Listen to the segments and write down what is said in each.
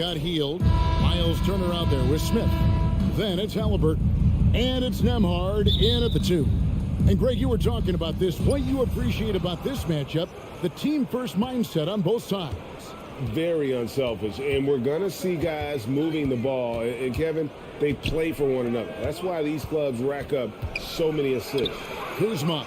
got Healed. Miles Turner out there with Smith. Then it's Halliburton. And it's Nembhard in at the 2. And Greg, you were talking about this. What you appreciate about this matchup, the team-first mindset on both sides. Very unselfish. And we're going to see guys moving the ball. And Kevin, they play for one another. That's why these clubs rack up so many assists. Kuzma.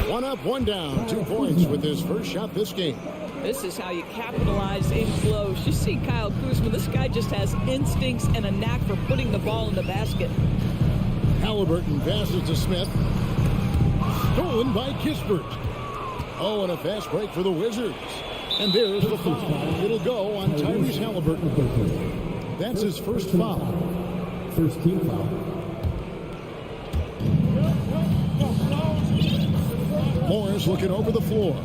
1 up, 1 down. 2 points with his first shot this game. This is how you capitalize in close. You see Kyle Kuzma, this guy just has instincts and a knack for putting the ball in the basket. Halliburton passes to Smith. Stolen by Kispert. Oh, and a fast break for the Wizards. And there's the foul. It'll go on Tyrese Halliburton. That's his first foul. First team foul. Morris looking over the floor.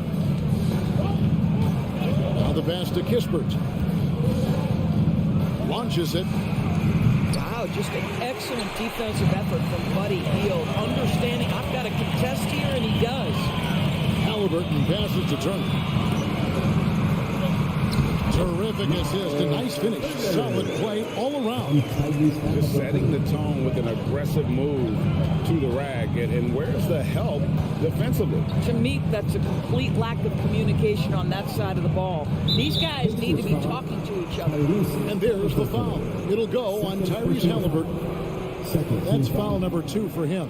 Now the pass to Kispert. Launches it. Wow, just an excellent defensive effort from Buddy Hield. Understanding I've got to contest here, and he does. Halliburton passes to Turner. Terrific assist, a nice finish, solid play all around. Just setting the tone with an aggressive move to the rack. And where's the help defensively? To me, that's a complete lack of communication on that side of the ball. These guys need to be talking to each other. And there's the foul. It'll go on Tyrese Halliburton. That's foul number 2 for him.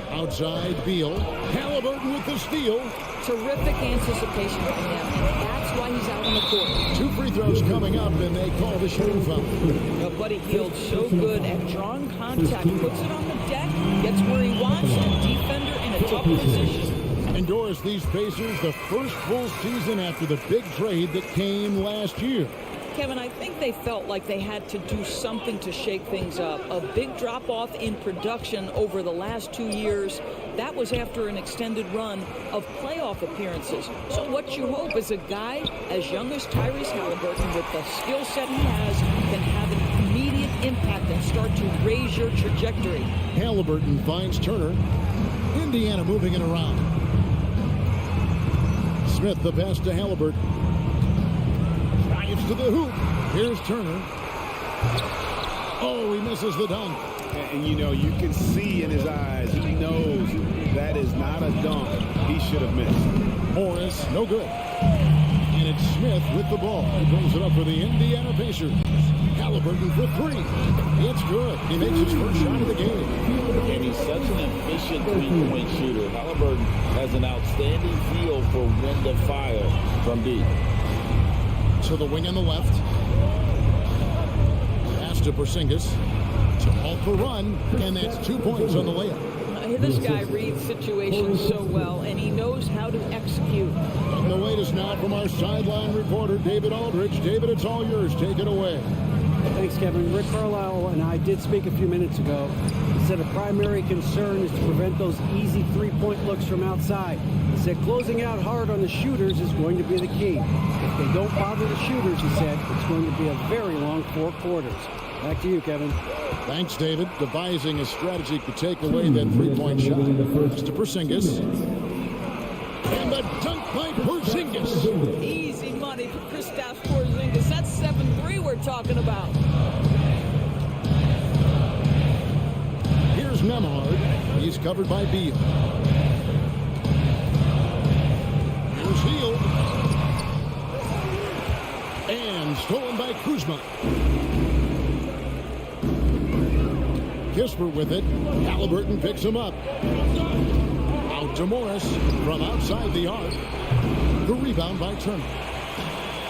Outside, Beal. Halliburton with the steal. Terrific anticipation from him, and that's why he's out on the court. 2 free throws coming up, and they call the shooting foul. Buddy Hield so good at drawing contact, puts it on the deck, gets where he wants, and defender in a tough position. And Doris, these Pacers, the first full season after the big trade that came last year. Kevin, I think they felt like they had to do something to shake things up. A big drop-off in production over the last 2 years. That was after an extended run of playoff appearances. So what you hope is a guy as young as Tyrese Halliburton with the skill set he has can have an immediate impact and start to raise your trajectory. Halliburton finds Turner. Indiana moving it around. Smith the pass to Halliburton. Drives to the hoop. Here's Turner. Oh, he misses the dunk. And you know, you can see in his eyes, he knows that is not a dunk he should have missed. Morris, no good. And it's Smith with the ball. He brings it up for the Indiana Pacers. Halliburton for 3. It's good. He makes his first shot of the game. And he's such an efficient three-point shooter. Halliburton has an outstanding feel for when to fire from deep. To the wing on the left. Pass to Porzingis. To halt the run, and that's 2 points on the layup. This guy reads situations so well, and he knows how to execute. And the latest now from our sideline reporter, David Aldridge. David, it's all yours. Take it away. Thanks, Kevin. Rick Carlisle and I did speak a few minutes ago. He said a primary concern is to prevent those easy three-point looks from outside. He said closing out hard on the shooters is going to be the key. If they don't bother the shooters, he said, it's going to be a very long 4 quarters. Back to you, Kevin. Thanks, David. Devising a strategy to take away that three-point shot. It's to Porzingis. And the dunk by Porzingis. Easy money for Kristaps Porzingis. That's 7-3 we're talking about. Here's Nembhard. He's covered by Beal. Here's Hield. And stolen by Kuzma. Kispert with it. Halliburton picks him up. Out to Morris from outside the arc. The rebound by Turner.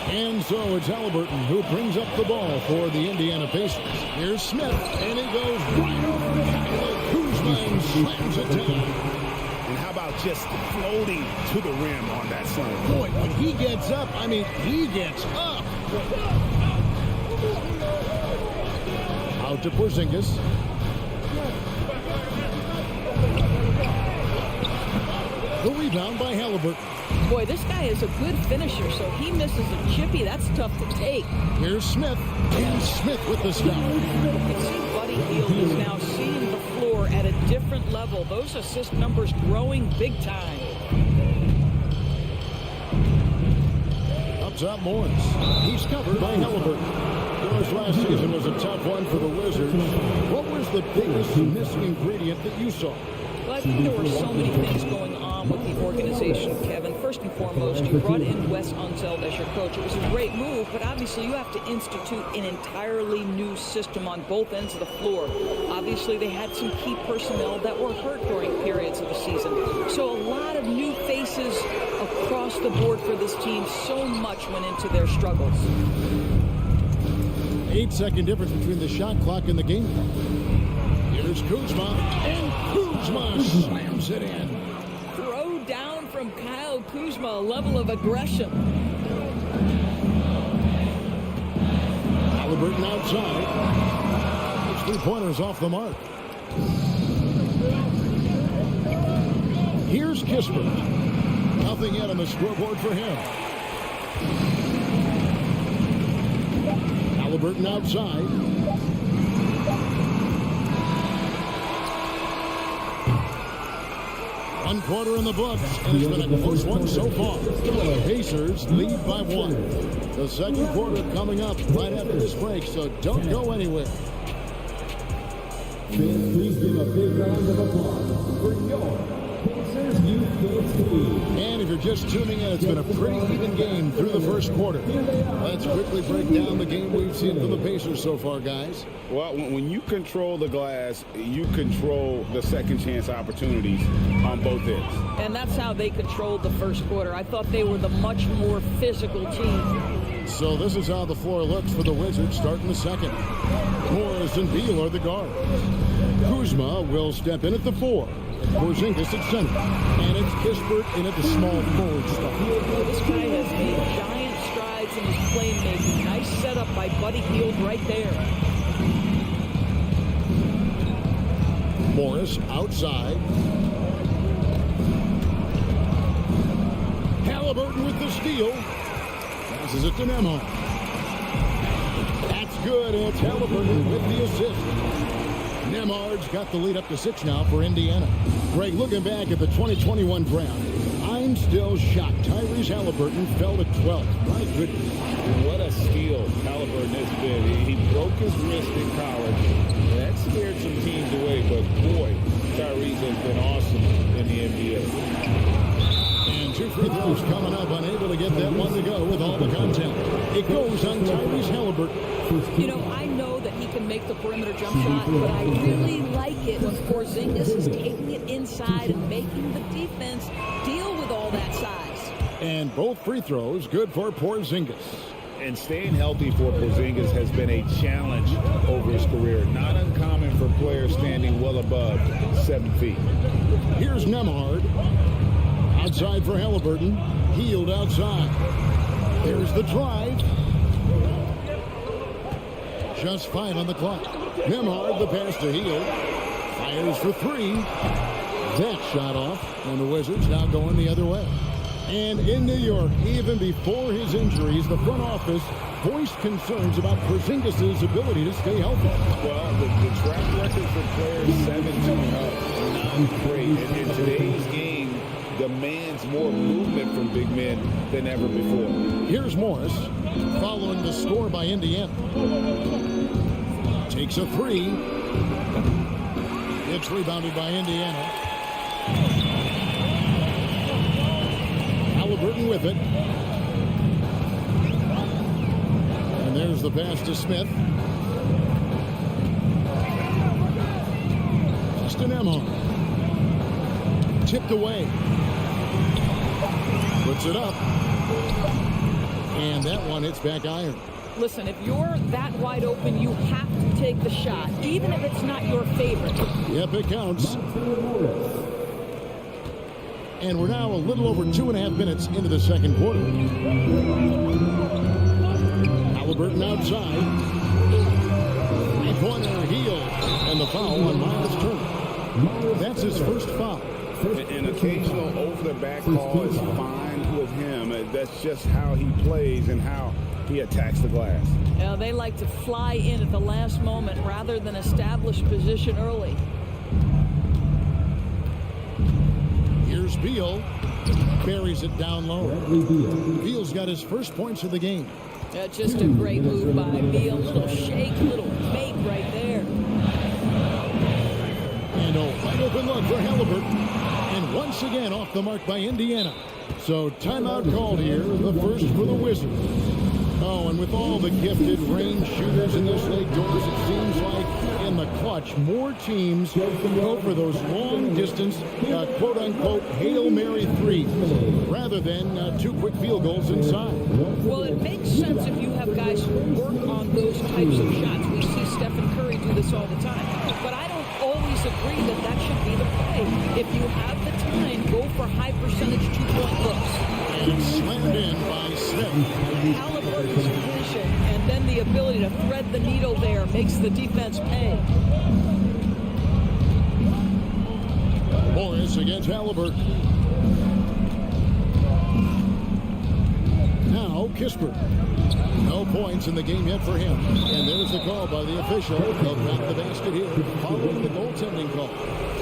And so it's Halliburton who brings up the ball for the Indiana Pacers. Here's Smith, and he goes right over Kyle Kuzma and slams it down. And how about just floating to the rim on that slam? Boy, when he gets up, I mean, he gets up. Out to Porzingis. The rebound by Halliburton. Boy, this guy is a good finisher, so he misses a chippy. That's tough to take. Here's Smith, and Smith with the stop. You can see Buddy Hield is now seeing the floor at a different level. Those assist numbers growing big time. Up top, Morris. He's covered by Halliburton. Yours last season was a tough one for the Wizards. What was the biggest missing ingredient that you saw? Well, I think there were so many things going on with the organization, Kevin. First and foremost, you brought in Wes Unseld as your coach. It was a great move, but obviously you have to institute an entirely new system on both ends of the floor. Obviously, they had some key personnel that were hurt during periods of the season. So a lot of new faces across the board for this team. So much went into their struggles. 8-second difference between the shot clock and the game clock. Here's Kuzma, and Kuzma slams it in. Throw down from Kyle Kuzma, a level of aggression. Halliburton outside. Those three-pointers off the mark. Here's Kispert. Nothing yet on the scoreboard for him. Halliburton outside. One quarter in the books, and it's been a close one so far. The Pacers lead by 1. The second quarter coming up right after this break, so don't go anywhere. Please give a big round of applause for your Pacers Youth Games team. And if you're just tuning in, it's been a pretty even game through the first quarter. Let's quickly break down the game we've seen from the Pacers so far, guys. Well, when you control the glass, you control the second chance opportunities on both ends. And that's how they controlled the first quarter. I thought they were the much more physical team. So this is how the floor looks for the Wizards starting the second. Morris and Beal are the guards. Kuzma will step in at the 4. Porzingis at center. And it's Kispert in at the small forward spot. This guy has made giant strides in his playmaking. Nice setup by Buddy Hield right there. Morris outside. Halliburton with the steal. Passes it to Nembhard. That's good. It's Halliburton with the assist. Nembhard's got the lead up to 6 now for Indiana. Greg, looking back at the 2021 draft, I'm still shocked. Tyrese Halliburton fell to 12th. My goodness. What a steal Halliburton has been. He broke his wrist in college. That scared some teams away, but boy, Tyrese has been awesome in the NBA. And 2 free throws coming up, unable to get that one to go with all the contact. It goes on Tyrese Halliburton. You know, I know that he can make the perimeter jump shot, but I really like it when Porzingis is taking it inside and making the defense deal with all that size. And both free throws good for Porzingis. And staying healthy for Porzingis has been a challenge over his career. Not uncommon for players standing well above 7 feet. Here's Nembhard. Outside for Halliburton. Hield outside. There's the drive. Just 5 on the clock. Nembhard, the pass to Hield. Fires for 3. That shot off. And the Wizards now going the other way. And in New York, even before his injuries, the front office voiced concerns about Porzingis' ability to stay healthy. Well, the track record for players 7-2 not great. And today's game demands more movement from big men than ever before. Here's Morris, following the score by Indiana. Takes a 3. It's rebounded by Indiana. Halliburton with it. And there's the pass to Smith. Just an Nembhard. Tipped away. Puts it up. And that one hits back iron. Listen, if you're that wide open, you have to take the shot, even if it's not your favorite. Yep, it counts. And we're now a little over 2.5 minutes into the second quarter. Halliburton outside. 3-pointer Hield. And the foul on Miles Turner. That's his first foul. An occasional over-the-back call is fine with him. That's just how he plays and how he attacks the glass. Yeah, they like to fly in at the last moment rather than establish position early. Here's Beal. Buries it down low. Bradley Beal. Beal's got his first points of the game. That's just a great move by Beal. Little shake, little fake right there. And a wide open look for Halliburton. And once again off the mark by Indiana. So timeout called here, the first for the Wizards. Oh, and with all the gifted range shooters in this league, Doris, it seems like in the clutch, more teams go for those long-distance, quote-unquote, Hail Mary threes rather than 2 quick field goals inside. Well, it makes sense if you have guys who work on those types of shots. We see Stephen Curry do this all the time. But I don't always agree that that should be the play. If you have the time, go for high-percentage 2-point looks. And slammed in by Smith. Halliburton's vision and then the ability to thread the needle there makes the defense pay. Morris against Halliburton. Now Kispert. No points in the game yet for him. And there's the call by the official. They'll back the basket here, following the goaltending call.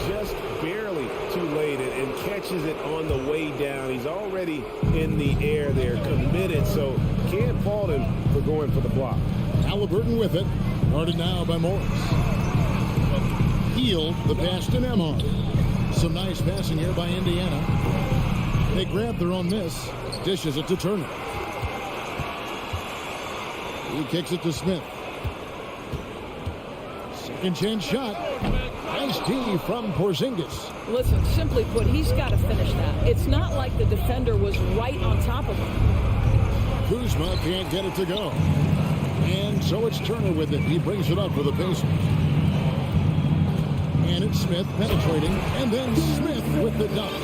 Just barely too late and catches it on the way down. He's already in the air there, committed, so can't fault him for going for the block. Halliburton with it. Guarded now by Morris. Healed the pass to Nembhard. Some nice passing here by Indiana. They grab their own miss. Dishes it to Turner. He kicks it to Smith. Second chance shot. Nice D from Porzingis. Listen, simply put, he's got to finish that. It's not like the defender was right on top of him. Kuzma can't get it to go. And so it's Turner with it. He brings it up for the Pacers. And it's Smith penetrating. And then Smith with the dunk.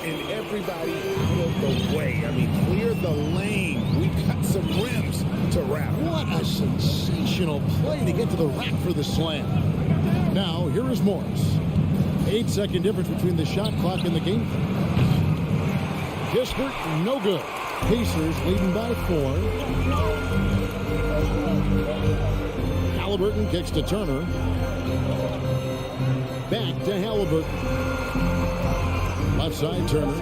And everybody cleared the way. I mean, cleared the lane. We got some rims to wrap. What a sensational play to get to the rack for the slam. Now, here is Morris. 8-second difference between the shot clock and the game. Kispert, no good. Pacers leading by 4. Halliburton kicks to Turner. Back to Halliburton. Left side, Turner.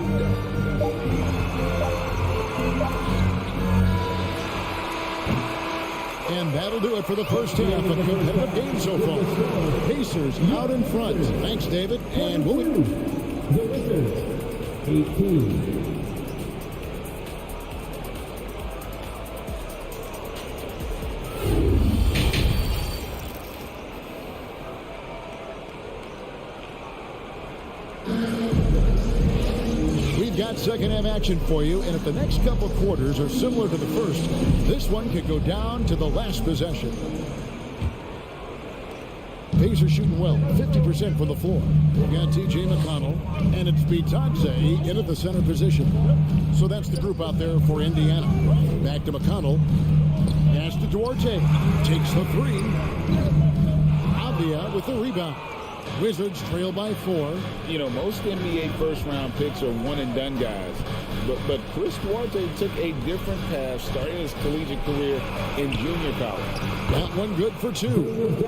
And that'll do it for the first half. A competitive game so far. Pacers out in front. Thanks, David. And moving. The Wizards, 18. Got second half action for you, and if the next couple quarters are similar to the first, this one could go down to the last possession. Pacers shooting well, 50% from the floor. We've got T.J. McConnell, and it's Bitadze into the center position. So that's the group out there for Indiana. Back to McConnell. Pass to Duarte. Takes the 3. Avdia with the rebound. Wizards trail by 4. You know, most NBA first-round picks are one-and-done guys. But Chris Duarte took a different path, starting his collegiate career in junior college. That one good for 2.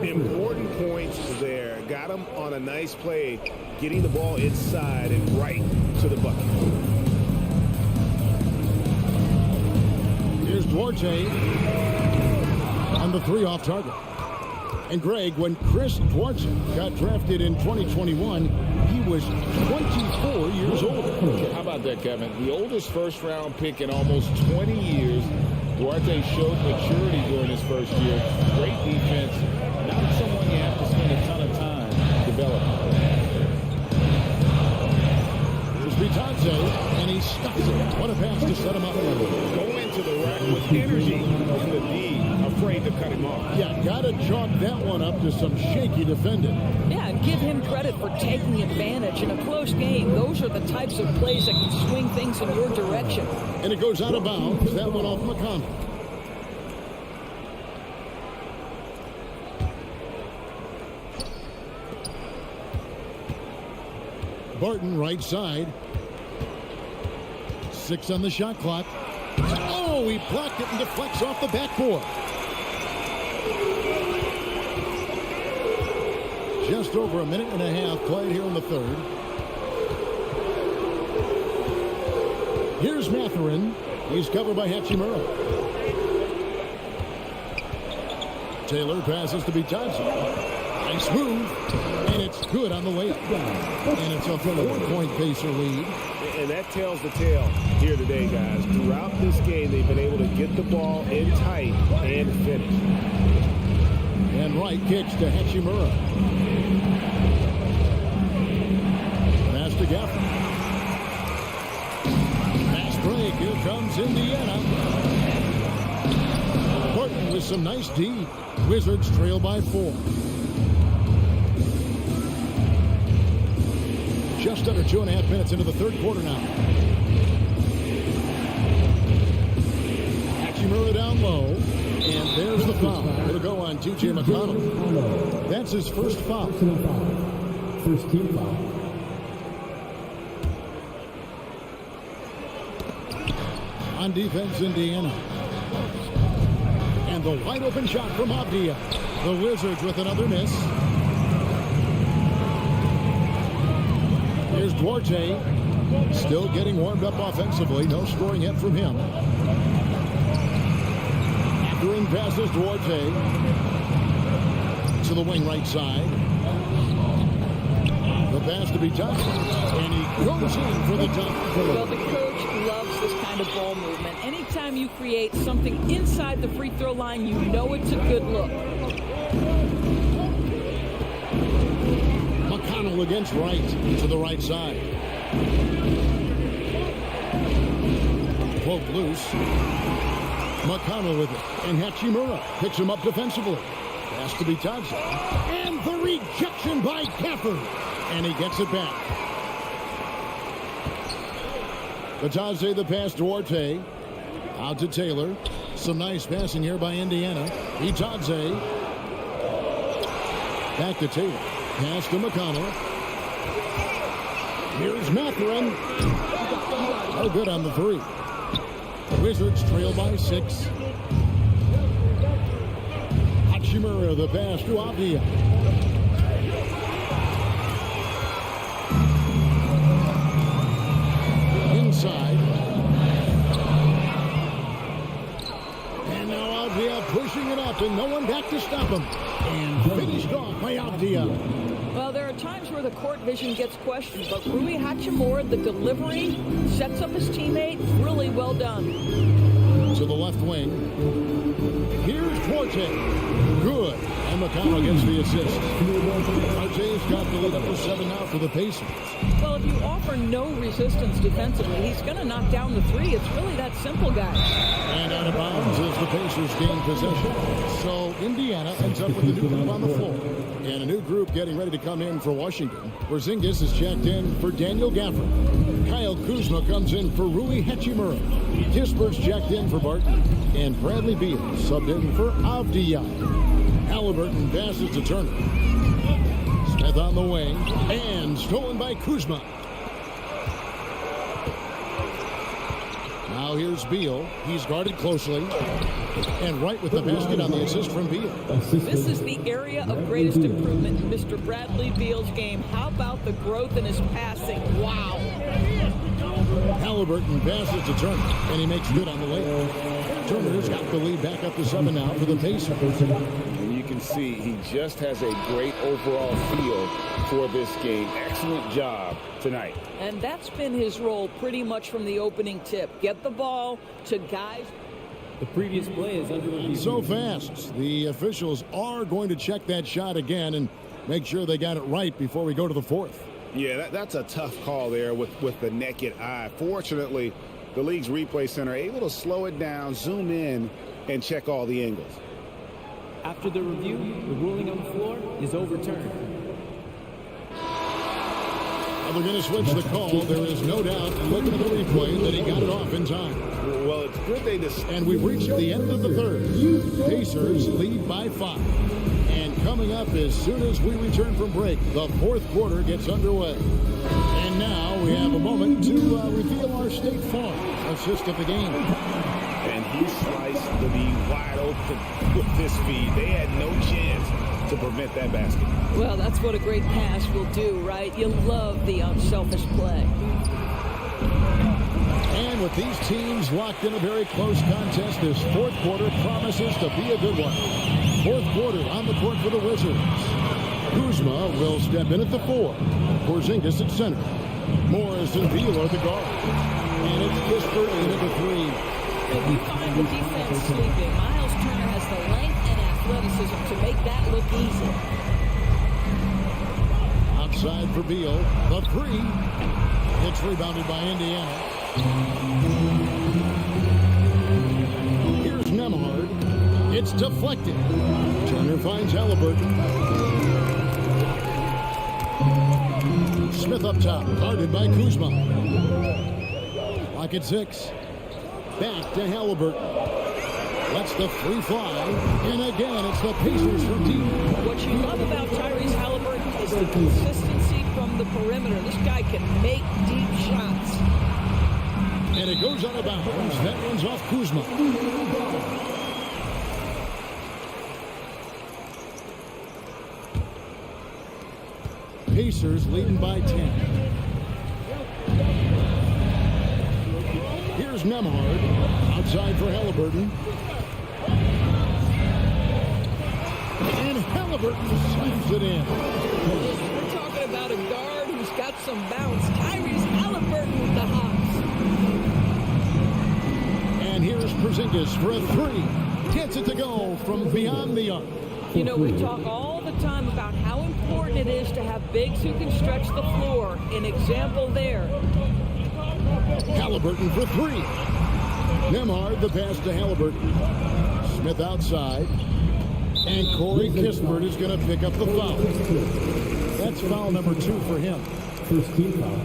Important points there. Got him on a nice play, getting the ball inside and right to the bucket. Here's Duarte on the 3 off target. And Greg, when Chris Duarte got drafted in 2021, he was 24 years old. How about that, Kevin? The oldest first-round pick in almost 20 years. Duarte showed maturity during his first year. Great defense. Not someone you have to spend a ton of time developing. Here's Bitadze, and he stuffs it. What a pass to set him up. Go into the rack with energy in the D. Afraid to cut him off. Yeah, got to chalk that one up to some shaky defending. Yeah, and give him credit for taking advantage in a close game. Those are the types of plays that can swing things in your direction. And it goes out of bounds. That one off McConnell. Barton right side. 6 on the shot clock. Oh, he blocked it and deflects off the backboard. Just over a minute and a half played here in the third. Here's Matherin. He's covered by Hachimura. Taylor passes to Bitadze. Nice move. And it's good on the layup. And it's a 4-point Pacer lead. And that tells the tale here today, guys. Throughout this game, they've been able to get the ball in tight and finish. And Wright kicks to Hachimura. Pass to Gaffney. Pass break. Here comes Indiana. Burton with some nice D. Wizards trail by 4. Just under 2.5 minutes into the third quarter now. Hachimura down low. And there's the foul. It'll go on TJ McConnell. That's his first foul. First team foul. On defense, Indiana. And the wide open shot from Avdia. The Wizards with another miss. Here's Duarte. Still getting warmed up offensively. No scoring yet from him. Green passes Duarte to the wing right side. The pass to Bitadze. And he goes in for the dunk. Well, the coach loves this kind of ball movement. Anytime you create something inside the free throw line, you know it's a good look. McConnell against Wright to the right side. Pulled loose. McConnell with it. And Hachimura picks him up defensively. Pass to Bitadze. And the rejection by Gafford. And he gets it back. Bitadze the pass to Duarte. Out to Taylor. Some nice passing here by Indiana. Bitadze. Back to Taylor. Pass to McConnell. Here's Matherin. No good on the 3. Wizards trail by 6. Hachimura the pass to Avdia. Inside. And now Avdia pushing it up and no one back to stop him. And finished off by Avdia. Well, there are times where the court vision gets questioned, but Rui Hachimura, the delivery, sets up his teammate. Really well done. To the left wing. Here's Duarte. Good. And McConnell gets the assist. Duarte's got the lead up to 7 now for the Pacers. Well, if you offer no resistance defensively, he's going to knock down the 3. It's really that simple, guys. And out of bounds as the Pacers gain possession. So Indiana ends up with a new group on the floor. And a new group getting ready to come in for Washington. Porzingis is checked in for Daniel Gafford. Kyle Kuzma comes in for Rui Hachimura. Kispert's checked in for Barton. And Bradley Beal subbed in for Avdia. Halliburton passes to Turner. Smith on the wing. And stolen by Kuzma. Now here's Beal. He's guarded closely. And right with the basket on the assist from Beal. This is the area of greatest improvement in Mr. Bradley Beal's game. How about the growth in his passing? Wow. Halliburton passes to Turner. And he makes good on the layup. Turner's got the lead back up to 7 now for the Pacers. And you can see he just has a great overall feel for this game. Excellent job tonight. And that's been his role pretty much from the opening tip. Get the ball to guys. The previous play is under review. So fast, the officials are going to check that shot again and make sure they got it right before we go to the 4th. Yeah, that's a tough call there with the naked eye. Fortunately, the league's replay center able to slow it down, zoom in, and check all the angles. After the review, the ruling on the floor is overturned. And we're going to switch the call. There is no doubt, looking at the replay, that he got it off in time. Well, it's good they just... And we've reached the end of the 3rd. Pacers lead by 5. And coming up as soon as we return from break, the 4th quarter gets underway. And now we have a moment to reveal our State Farm assist of the game. And he sliced the bee wide open with this feed. They had no chance to prevent that basket. Well, that's what a great pass will do, right? You love the unselfish play. And with these teams locked in a very close contest, this fourth quarter promises to be a good one. Fourth quarter on the court for the Wizards. Kuzma will step in at the 4. Porzingis at center. Morris and Beal are the guards. And it's Kispert in at the 3. If you find the defense sleeping, Miles Turner has the length and athleticism to make that look easy. Outside for Beal. The 3. It's rebounded by Indiana. Here's Nembhard. It's deflected. Turner finds Halliburton. Smith up top, guarded by Kuzma. Lock at 6. Back to Halliburton. Lets the free fly. And again, it's the Pacers from deep. What you love about Tyrese Halliburton is the consistency from the perimeter. This guy can make deep shots. And it goes out of bounds. That one's off Kuzma. Pacers leading by 10. Here's Nembhard. Outside for Halliburton. And Halliburton slams it in. We're talking about a guard who's got some bounce. Tyrese Halliburton with the hops. And here's Porzingis for a 3. Gets it to go from beyond the arc. You know, we talk all the time about how important it is to have bigs who can stretch the floor. An example there. Halliburton for 3. Nembhard the pass to Halliburton. Smith outside. And Corey Kispert is going to pick up the foul. That's foul number 2 for him. First team foul.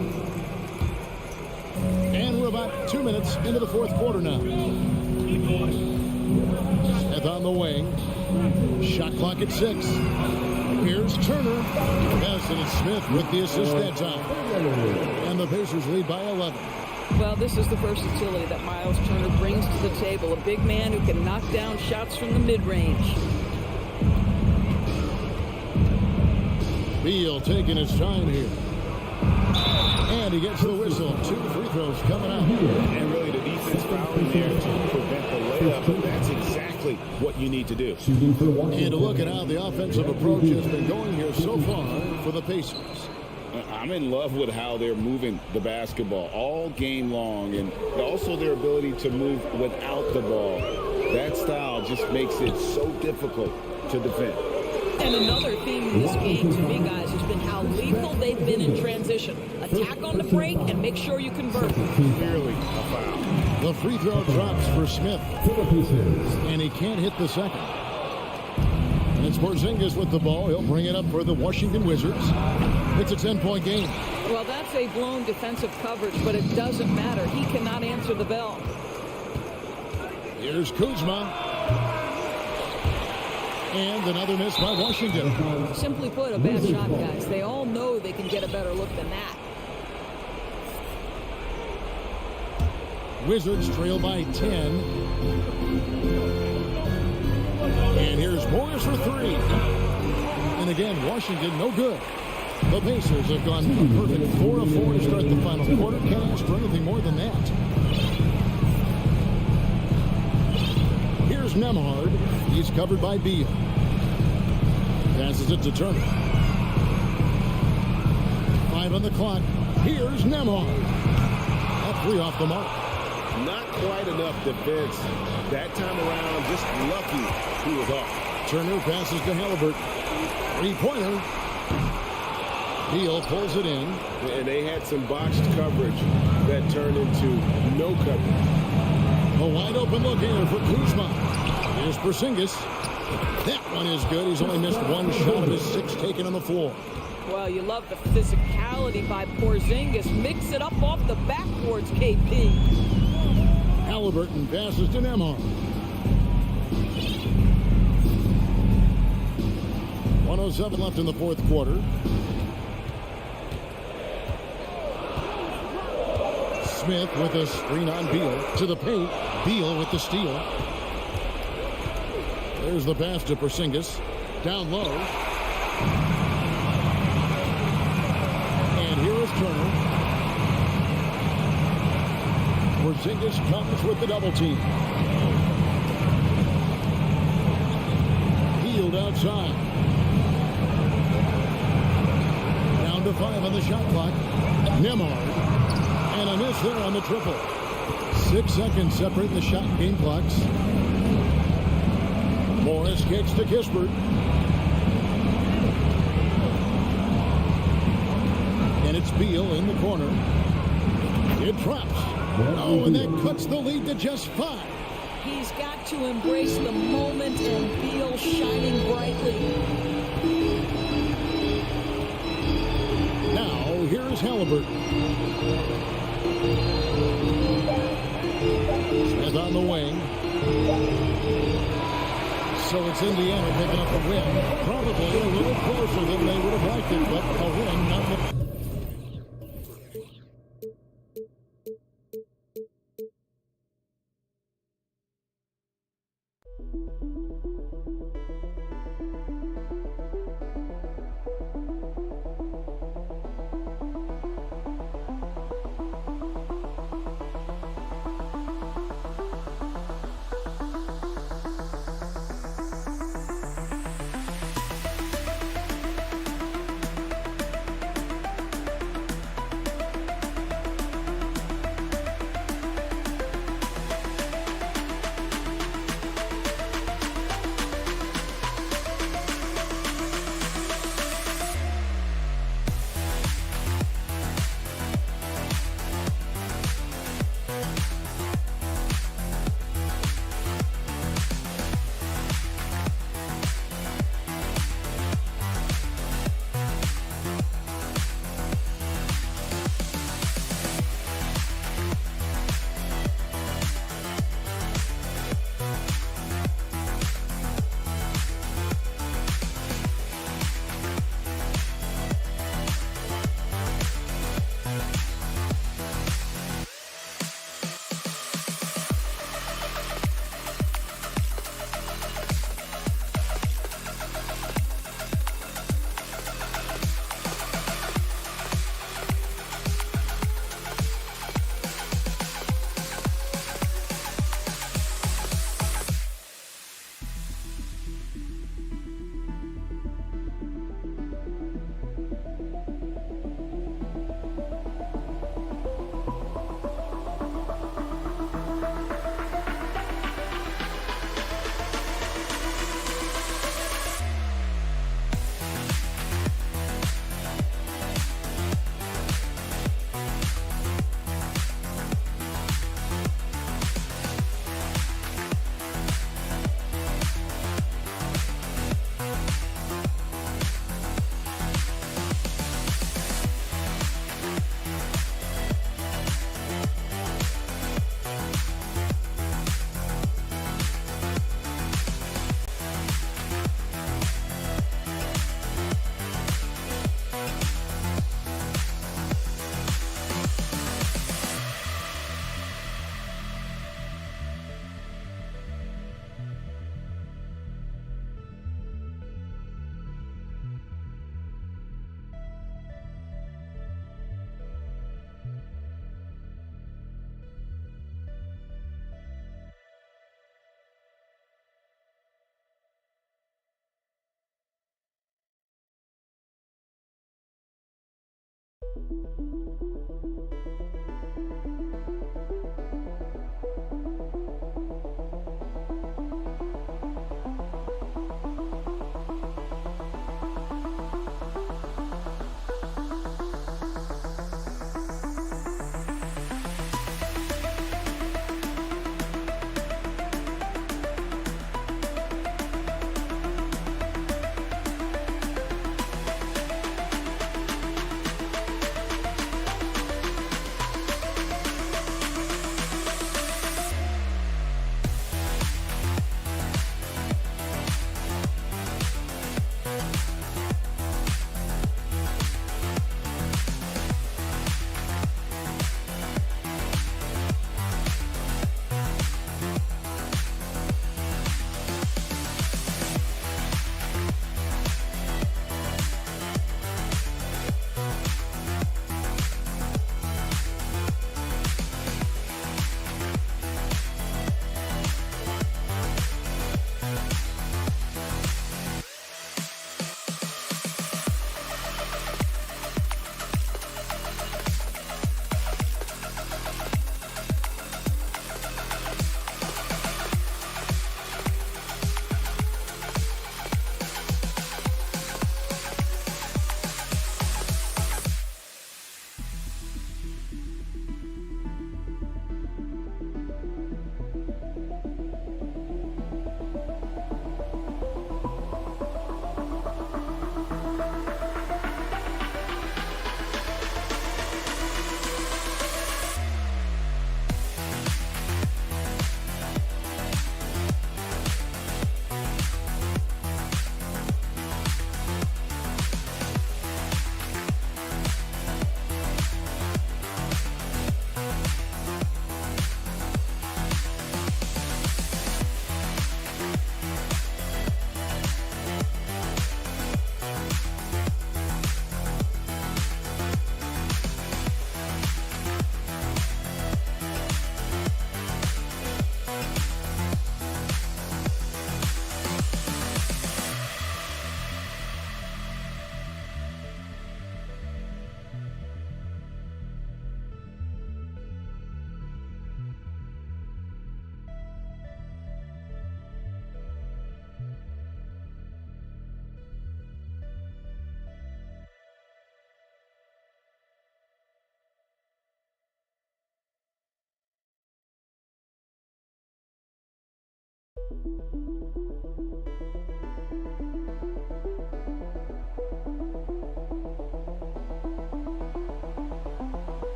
And we're about 2 minutes into the fourth quarter now. Smith on the wing. Shot clock at 6. Here's Turner. Nelson and Smith with the assist that time. And the Pacers lead by 11. Well, this is the versatility that Miles Turner brings to the table. A big man who can knock down shots from the mid-range. Beal taking his time here. And he gets the whistle. 2 free throws coming out. And really the defense fouling there to prevent the layup. But that's exactly what you need to do. And to look at how the offensive approach has been going here so far for the Pacers. I'm in love with how they're moving the basketball all game long, and also their ability to move without the ball. That style just makes it so difficult to defend. And another theme in this game to me, guys, has been how lethal they've been in transition. Attack on the break and make sure you convert. Clearly a foul. The free throw drops for Smith. And he can't hit the second. And it's Porzingis with the ball. He'll bring it up for the Washington Wizards. It's a 10-point game. Well, that's a blown defensive coverage, but it doesn't matter. He cannot answer the bell. Here's Kuzma. And another miss by Washington. Simply put, a bad shot, guys. They all know they can get a better look than that. Wizards trail by 10. And here's Morris for 3. And again, Washington no good. The Pacers have gone a perfect 4 of 4 to start the final quarter. Can't ask for anything more than that. Here's Nembhard. He's covered by Beal. Passes it to Turner. 5 on the clock. Here's Nembhard. That 3 off the mark. Not quite enough defense that time around. Just lucky he was off. Turner passes to Halliburton. 3-pointer. Beal pulls it in. And they had some botched coverage that turned into no coverage. A wide open look here for Kuzma. Here's Porzingis. That one is good. He's only missed 1 shot of his 6 taken on the floor. Well, you love the physicality by Porzingis. Mix it up off the backboards, KP. Halliburton passes to Nembhard. 1:07 left in the fourth quarter. Smith with a screen on Beal to the paint. Beal with the steal. There's the pass to Porzingis. Down low. And here is Turner. Porzingis comes with the double team. Healed outside. Down to 5 on the shot clock. Nembhard. And a miss there on the triple. 6 seconds separating the shot and game clocks. Morris kicks to Kispert. And it's Beal in the corner. It drops. Oh, and that cuts the lead to just 5. He's got to embrace the moment, and Beal shining brightly. Now, here's Halliburton. Smith on the wing. So it's Indiana picking up a win. Probably a little closer than they would have liked it, but a win nonetheless.